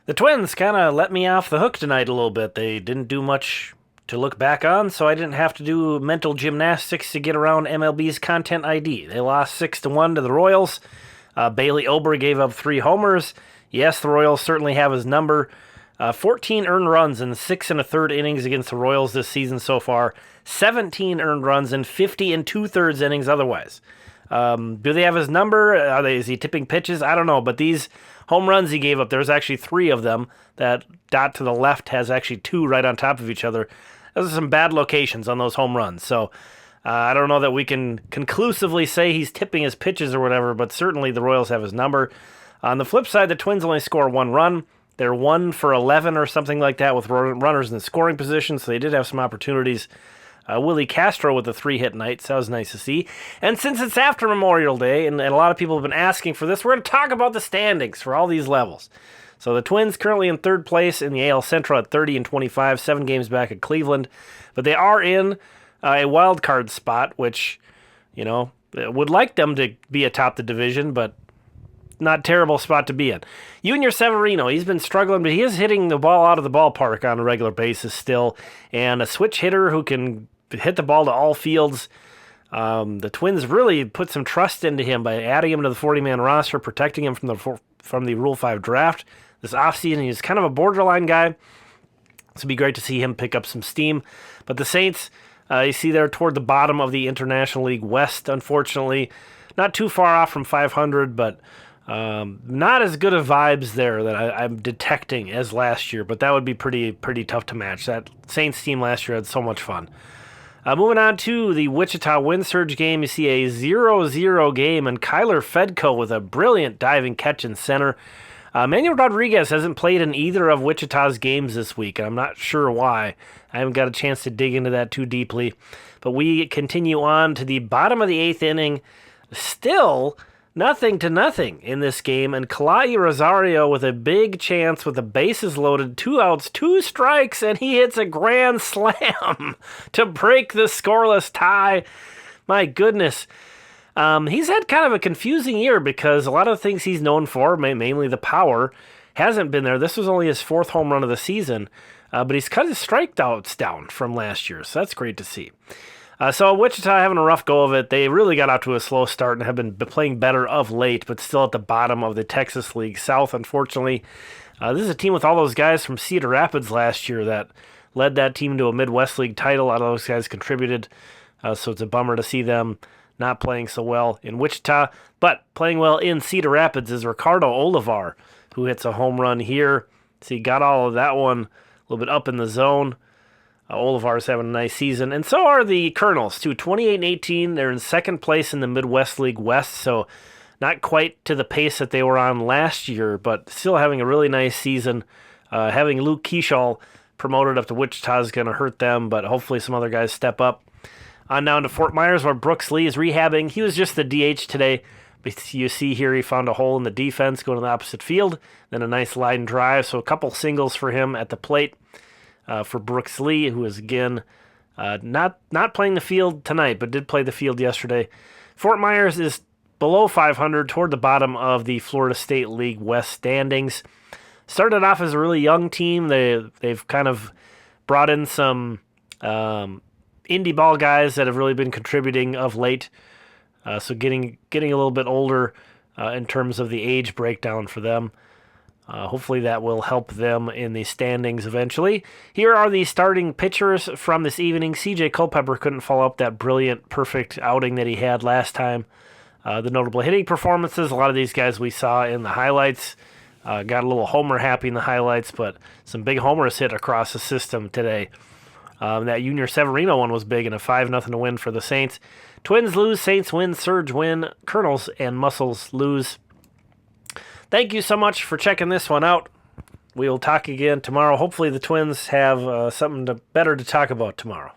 The Twins kind of let me off the hook tonight a little bit. They didn't do much to look back on, so I didn't have to do mental gymnastics to get around MLB's content ID. They lost 6-1 to the Royals. Bailey Ober gave up 3 homers. Yes, the Royals certainly have his number. 14 earned runs in 6 1/3 innings against the Royals this season so far. 17 earned runs in 50 2/3 innings otherwise. Do they have his number? Is he tipping pitches? I don't know, but these home runs he gave up, there's actually 3 of them. That dot to the left has actually 2 right on top of each other. Those are some bad locations on those home runs. So I don't know that we can conclusively say he's tipping his pitches or whatever, but certainly the Royals have his number. On the flip side, the Twins only score 1 run. They're 1 for 11 or something like that with runners in scoring position, so they did have some opportunities. Willie Castro with a 3-hit night, so that was nice to see. And since it's after Memorial Day, and a lot of people have been asking for this, we're going to talk about the standings for all these levels. So the Twins currently in 3rd place in the AL Central at 30-25, 7 games back at Cleveland. But they are in a wild card spot, which, would like them to be atop the division, but not terrible spot to be in. Yunior Severino, he's been struggling, but he is hitting the ball out of the ballpark on a regular basis still. And a switch hitter who can hit the ball to all fields. The Twins really put some trust into him by adding him to the 40-man roster, protecting him from the Rule 5 draft this offseason. He's kind of a borderline guy. So it'd be great to see him pick up some steam. But the Saints, you see they're toward the bottom of the International League West, unfortunately. Not too far off from 500, but not as good of vibes there that I'm detecting as last year. But that would be pretty tough to match. That Saints team last year had so much fun. Moving on to the Wichita Wind Surge game, you see a 0-0 game, and Kyler Fedko with a brilliant diving catch in center. Manuel Rodriguez hasn't played in either of Wichita's games this week, and I'm not sure why. I haven't got a chance to dig into that too deeply. But we continue on to the bottom of the 8th inning. Still 0-0 in this game, and Kalai Rosario with a big chance with the bases loaded, 2 outs, 2 strikes, and he hits a grand slam to break the scoreless tie. My goodness. He's had kind of a confusing year because a lot of the things he's known for, mainly the power, hasn't been there. This was only his 4th home run of the season, but he's cut his strikeouts down from last year, so that's great to see. So Wichita having a rough go of it. They really got out to a slow start and have been playing better of late, but still at the bottom of the Texas League South, unfortunately. This is a team with all those guys from Cedar Rapids last year that led that team to a Midwest League title. A lot of those guys contributed, so it's a bummer to see them not playing so well in Wichita, but playing well in Cedar Rapids is Ricardo Olivar, who hits a home run here. So he got all of that one a little bit up in the zone. Olivar's having a nice season, and so are the Colonels, too. 28-18, they're in 2nd place in the Midwest League West, so not quite to the pace that they were on last year, but still having a really nice season. Having Luke Keeshall promoted up to Wichita is going to hurt them, but hopefully some other guys step up. On down to Fort Myers, where Brooks Lee is rehabbing. He was just the DH today. But you see here he found a hole in the defense going to the opposite field. Then a nice line drive. So a couple singles for him at the plate for Brooks Lee, who is, again, not playing the field tonight, but did play the field yesterday. Fort Myers is below 500, toward the bottom of the Florida State League West standings. Started off as a really young team. They've kind of brought in some indie ball guys that have really been contributing of late. So getting a little bit older in terms of the age breakdown for them. Hopefully that will help them in the standings eventually. Here are the starting pitchers from this evening. CJ Culpepper couldn't follow up that brilliant, perfect outing that he had last time. The notable hitting performances, a lot of these guys we saw in the highlights. Got a little homer happy in the highlights, but some big homers hit across the system today. That Yunior Severino one was big in a 5-0 win for the Saints. Twins lose, Saints win, Surge win, Colonels and Mussels lose. Thank you so much for checking this one out. We will talk again tomorrow. Hopefully the Twins have something better to talk about tomorrow.